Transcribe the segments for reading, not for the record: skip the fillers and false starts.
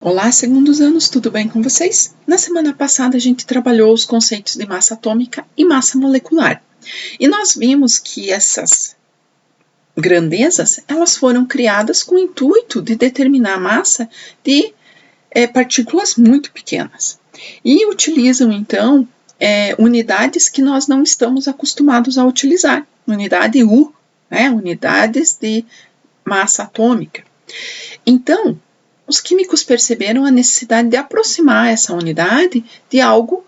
Olá, segundos anos, tudo bem com vocês? Na semana passada a gente trabalhou os conceitos de massa atômica e massa molecular. E nós vimos que essas grandezas, elas foram criadas com o intuito de determinar a massa de partículas muito pequenas. E utilizam, então, unidades que nós não estamos acostumados a utilizar. Unidade U, unidades de massa atômica. Então, os químicos perceberam a necessidade de aproximar essa unidade de algo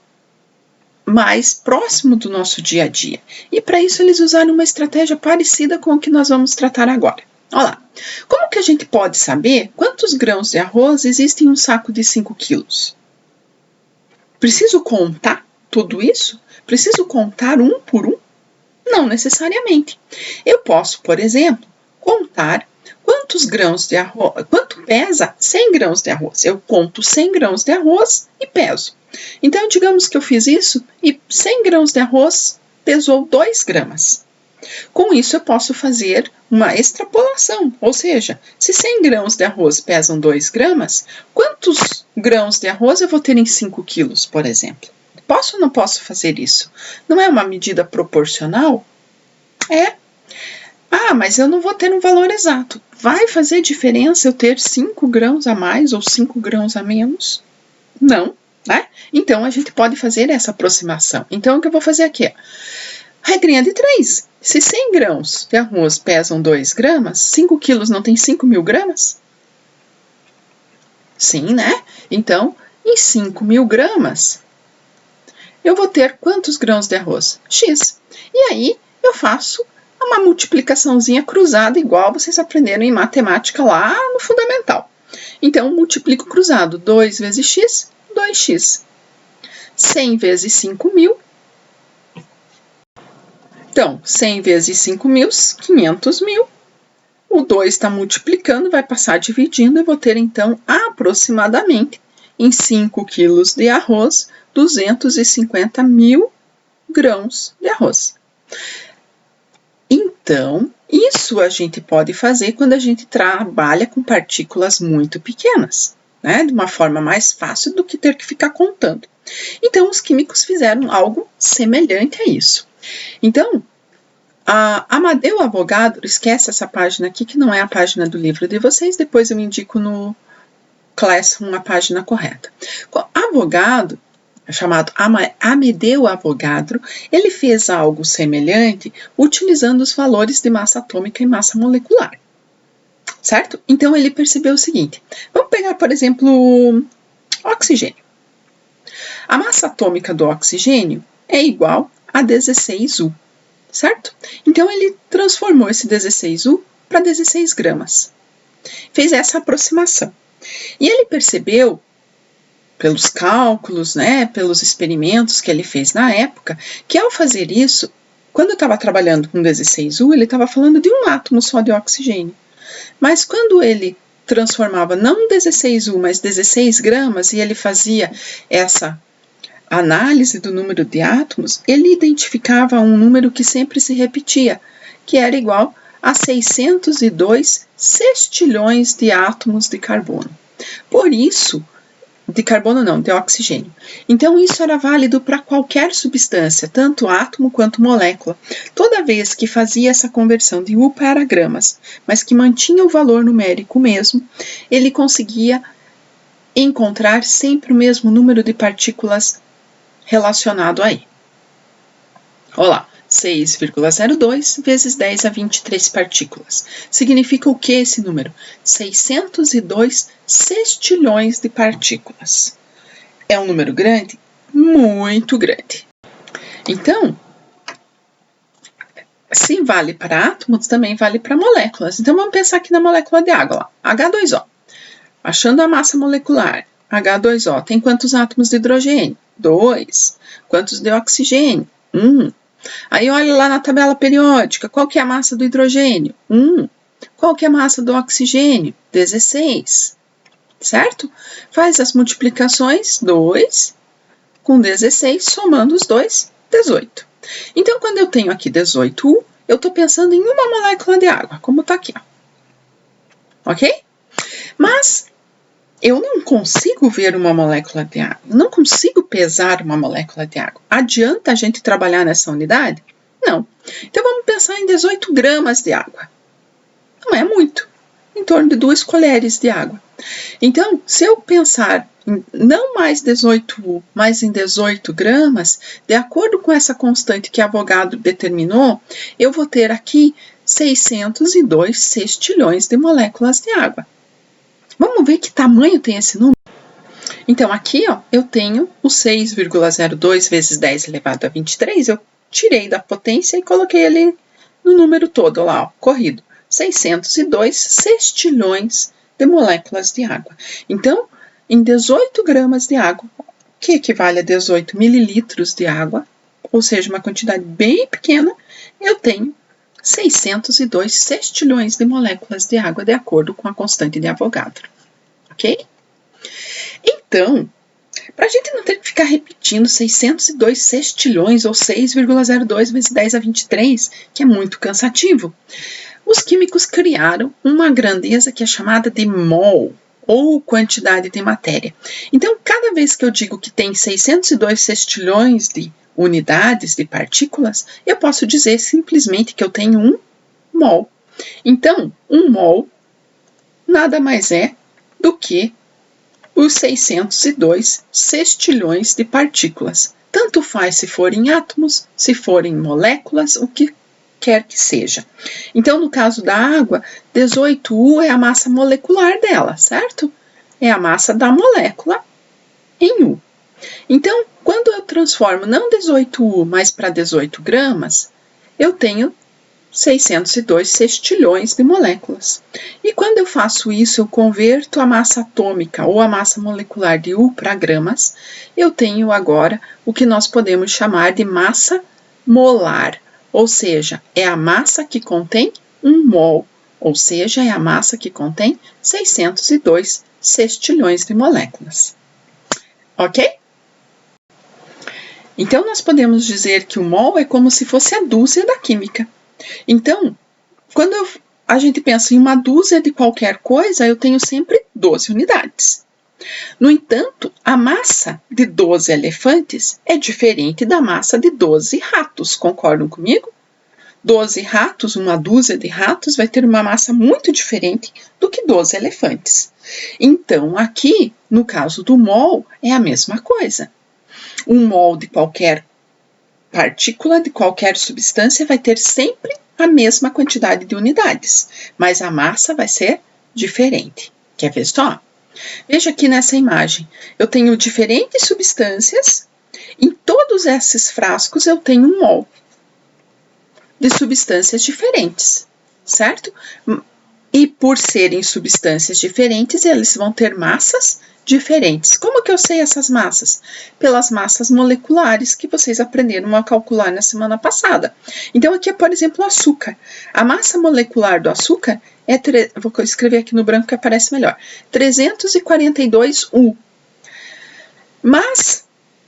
mais próximo do nosso dia a dia. E para isso eles usaram uma estratégia parecida com o que nós vamos tratar agora. Olha lá, como que a gente pode saber quantos grãos de arroz existem em um saco de 5 quilos? Preciso contar tudo isso? Preciso contar um por um? Não necessariamente. Eu posso, por exemplo, contar quantos grãos de arroz, quanto pesa 100 grãos de arroz. Eu conto 100 grãos de arroz e peso. Então, digamos que eu fiz isso e 100 grãos de arroz pesou 2 gramas. Com isso, eu posso fazer uma extrapolação, ou seja, se 100 grãos de arroz pesam 2 gramas, quantos grãos de arroz eu vou ter em 5 quilos, por exemplo? Posso ou não posso fazer isso? Não é uma medida proporcional? Mas eu não vou ter um valor exato. Vai fazer diferença eu ter 5 grãos a mais ou 5 grãos a menos? Não, né? Então, a gente pode fazer essa aproximação. Então, o que eu vou fazer aqui? Regrinha de 3. Se 100 grãos de arroz pesam 2 gramas, 5 quilos não tem 5.000 gramas? Sim, né? Então, em 5.000 gramas, eu vou ter quantos grãos de arroz? X. E aí, eu faço uma multiplicaçãozinha cruzada, igual vocês aprenderam em matemática lá no fundamental. Então, multiplico cruzado. 2 vezes x, 2x. 100 vezes 5.000. Então, 100 vezes 5.000, 500.000. O 2 está multiplicando, vai passar dividindo. Eu vou ter, então, aproximadamente, em 5 quilos de arroz, 250.000 grãos de arroz. Então, isso a gente pode fazer quando a gente trabalha com partículas muito pequenas, né? De uma forma mais fácil do que ter que ficar contando. Então, os químicos fizeram algo semelhante a isso. Então, Amadeu Avogadro, esquece essa página aqui, que não é a página do livro de vocês, depois eu indico no Classroom a página correta. Avogadro, chamado Amadeu Avogadro, ele fez algo semelhante utilizando os valores de massa atômica e massa molecular, certo? Então ele percebeu o seguinte, vamos pegar, por exemplo, oxigênio. A massa atômica do oxigênio é igual a 16U, certo? Então ele transformou esse 16U para 16 gramas, fez essa aproximação. E ele percebeu, pelos cálculos, pelos experimentos que ele fez na época, que ao fazer isso, quando eu estava trabalhando com 16U, ele estava falando de um átomo só de oxigênio. Mas quando ele transformava não 16U, mas 16 gramas, e ele fazia essa análise do número de átomos, ele identificava um número que sempre se repetia, que era igual a 602 sextilhões de átomos de carbono. Por isso, de carbono não, de oxigênio. Então, isso era válido para qualquer substância, tanto átomo quanto molécula. Toda vez que fazia essa conversão de U para gramas, mas que mantinha o valor numérico mesmo, ele conseguia encontrar sempre o mesmo número de partículas relacionado aí. Olha lá, 6,02 vezes 10 a 23 partículas. Significa o que esse número? 602 sextilhões de partículas. É um número grande? Muito grande. Então, se vale para átomos, também vale para moléculas. Então, vamos pensar aqui na molécula de água. Lá. H2O. Achando a massa molecular. H2O tem quantos átomos de hidrogênio? 2. Quantos de oxigênio? 1. Aí olha lá na tabela periódica, qual que é a massa do hidrogênio? 1. Qual que é a massa do oxigênio? 16. Certo? Faz as multiplicações, 2 com 16, somando os dois, 18. Então, quando eu tenho aqui 18U, eu estou pensando em uma molécula de água, como está aqui. Ó. Ok? Mas, eu não consigo ver uma molécula de água, não consigo pesar uma molécula de água. Adianta a gente trabalhar nessa unidade? Não. Então vamos pensar em 18 gramas de água. Não é muito, em torno de 2 colheres de água. Então, se eu pensar em não mais 18U, mas em 18 gramas, de acordo com essa constante que Avogadro determinou, eu vou ter aqui 602 sextilhões de moléculas de água. Vamos ver que tamanho tem esse número? Então, aqui ó, eu tenho o 6,02 vezes 10 elevado a 23, eu tirei da potência e coloquei ele no número todo lá, ó, corrido. 602 sextilhões de moléculas de água. Então, em 18 gramas de água, que equivale a 18 mililitros de água, ou seja, uma quantidade bem pequena, eu tenho 602 sextilhões de moléculas de água, de acordo com a constante de Avogadro. Ok? Então, para a gente não ter que ficar repetindo 602 sextilhões ou 6,02 vezes 10 a 23, que é muito cansativo, os químicos criaram uma grandeza que é chamada de mol, ou quantidade de matéria. Então, cada vez que eu digo que tem 602 sextilhões de unidades de partículas, eu posso dizer simplesmente que eu tenho um mol. Então, um mol nada mais é do que os 602 sextilhões de partículas. Tanto faz se forem átomos, se forem moléculas, o que quer que seja. Então, no caso da água, 18U é a massa molecular dela, certo? É a massa da molécula em U. Então, quando eu transformo não 18U, mas para 18 gramas, eu tenho 602 sextilhões de moléculas. E quando eu faço isso, eu converto a massa atômica ou a massa molecular de U para gramas, eu tenho agora o que nós podemos chamar de massa molar, ou seja, é a massa que contém um mol, ou seja, é a massa que contém 602 sextilhões de moléculas. Ok? Então, nós podemos dizer que o mol é como se fosse a dúzia da química. Então, quando a gente pensa em uma dúzia de qualquer coisa, eu tenho sempre 12 unidades. No entanto, a massa de 12 elefantes é diferente da massa de 12 ratos, concordam comigo? 12 ratos, uma dúzia de ratos, vai ter uma massa muito diferente do que 12 elefantes. Então, aqui, no caso do mol, é a mesma coisa. Um mol de qualquer partícula, de qualquer substância, vai ter sempre a mesma quantidade de unidades, mas a massa vai ser diferente. Quer ver só? Veja aqui nessa imagem, eu tenho diferentes substâncias, em todos esses frascos eu tenho um mol de substâncias diferentes, certo? E por serem substâncias diferentes, eles vão ter massas diferentes. Como que eu sei essas massas? Pelas massas moleculares que vocês aprenderam a calcular na semana passada. Então, aqui é, por exemplo, o açúcar. A massa molecular do açúcar é, vou escrever aqui no branco que aparece melhor, 342U. Mas,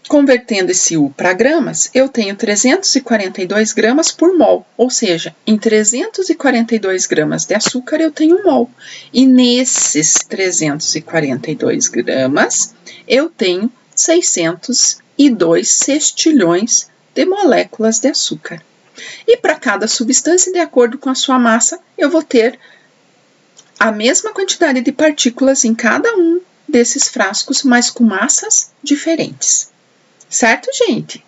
convertendo esse U para gramas, eu tenho 342 gramas por mol, ou seja, em 342 gramas de açúcar eu tenho um mol. E nesses 342 gramas eu tenho 602 sextilhões de moléculas de açúcar. E para cada substância, de acordo com a sua massa, eu vou ter a mesma quantidade de partículas em cada um desses frascos, mas com massas diferentes. Certo, gente?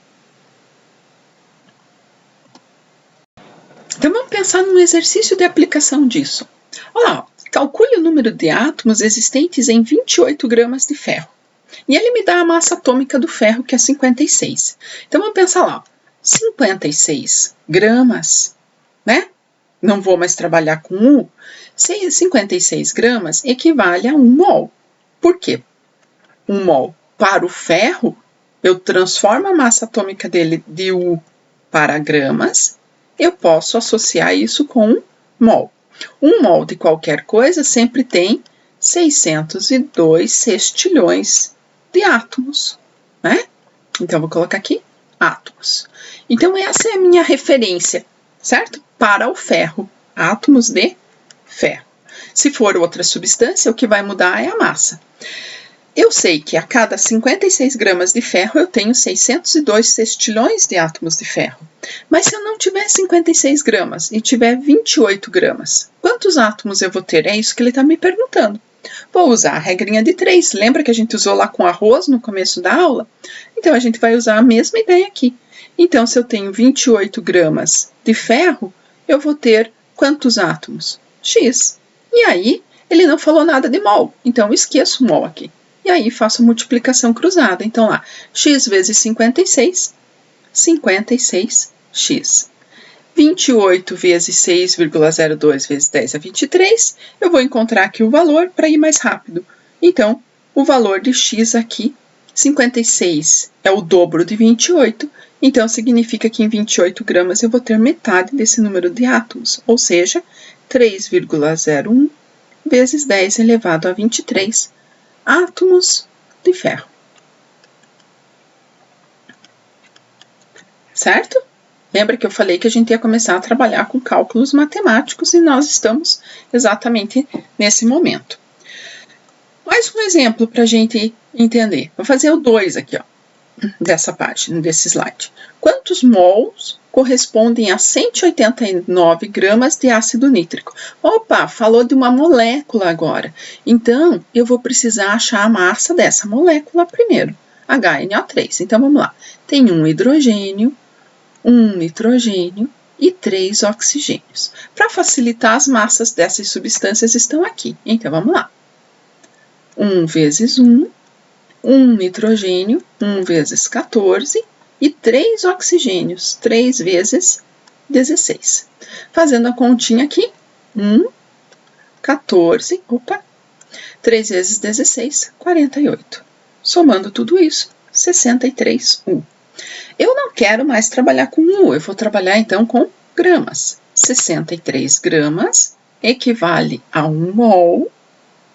Então, vamos pensar num exercício de aplicação disso. Olha lá, calcule o número de átomos existentes em 28 gramas de ferro. E ele me dá a massa atômica do ferro, que é 56. Então, vamos pensar lá, 56 gramas, né? Não vou mais trabalhar com U. 56 gramas equivale a 1 mol. Por quê? 1 mol para o ferro, eu transformo a massa atômica dele de U para gramas, eu posso associar isso com 1 mol. 1 mol de qualquer coisa sempre tem 602 sextilhões de átomos, né? Então, vou colocar aqui átomos. Então, essa é a minha referência, certo? Para o ferro, átomos de ferro. Se for outra substância, o que vai mudar é a massa. Eu sei que a cada 56 gramas de ferro eu tenho 602 sextilhões de átomos de ferro. Mas se eu não tiver 56 gramas e tiver 28 gramas, quantos átomos eu vou ter? É isso que ele está me perguntando. Vou usar a regrinha de 3. Lembra que a gente usou lá com arroz no começo da aula? Então, a gente vai usar a mesma ideia aqui. Então, se eu tenho 28 gramas de ferro, eu vou ter quantos átomos? X. E aí, ele não falou nada de mol, então eu esqueço o mol aqui. E aí, faço a multiplicação cruzada. Então, lá, x vezes 56, 56x. 28 vezes 6,02 vezes 10 é 23. Eu vou encontrar aqui o valor para ir mais rápido. Então, o valor de x aqui, 56 é o dobro de 28. Então, significa que em 28 gramas eu vou ter metade desse número de átomos. Ou seja, 3,01 vezes 10 elevado a 23 átomos de ferro. Certo? Lembra que eu falei que a gente ia começar a trabalhar com cálculos matemáticos e nós estamos exatamente nesse momento. Mais um exemplo para a gente entender. Vou fazer o 2 aqui, ó, dessa página, desse slide. Quantos mols correspondem a 189 gramas de ácido nítrico? Opa, falou de uma molécula agora. Então, eu vou precisar achar a massa dessa molécula primeiro. HNO3. Então, vamos lá. Tem um hidrogênio, um nitrogênio e 3 oxigênios. Para facilitar, as massas dessas substâncias estão aqui. Então, vamos lá. 1 vezes 1, 1 nitrogênio, 1 vezes 14 e 3 oxigênios, 3 vezes 16. Fazendo a continha aqui, 1, 14, 3 vezes 16, 48. Somando tudo isso, 63U. Eu não quero mais trabalhar com U, eu vou trabalhar então com gramas. 63 gramas equivale a 1 mol.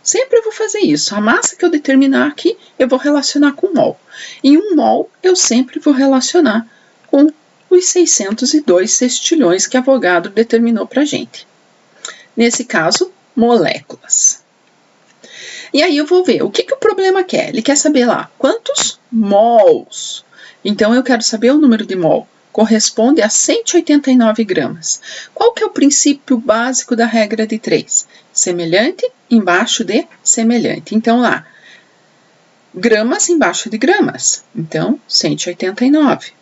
Sempre eu vou fazer isso. A massa que eu determinar aqui, eu vou relacionar com mol. E 1 mol eu sempre vou relacionar com os 602 sextilhões que Avogadro determinou para a gente. Nesse caso, moléculas. E aí eu vou ver o que o problema quer. Ele quer saber lá quantos mols. Então, eu quero saber o número de mol. Corresponde a 189 gramas. Qual que é o princípio básico da regra de 3? Semelhante embaixo de semelhante. Então, lá, gramas embaixo de gramas. Então, 189.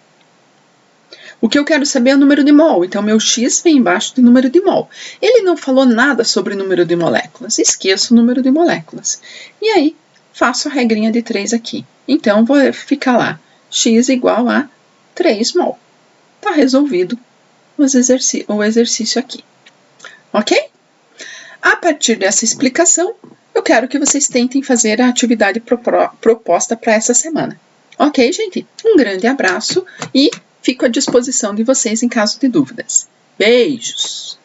O que eu quero saber é o número de mol. Então, meu X vem embaixo do número de mol. Ele não falou nada sobre o número de moléculas. Esqueço o número de moléculas. E aí, faço a regrinha de 3 aqui. Então, vou ficar lá. X igual a 3 mol. Está resolvido o exercício aqui. Ok? A partir dessa explicação, eu quero que vocês tentem fazer a atividade proposta para essa semana. Ok, gente? Um grande abraço e fico à disposição de vocês em caso de dúvidas. Beijos!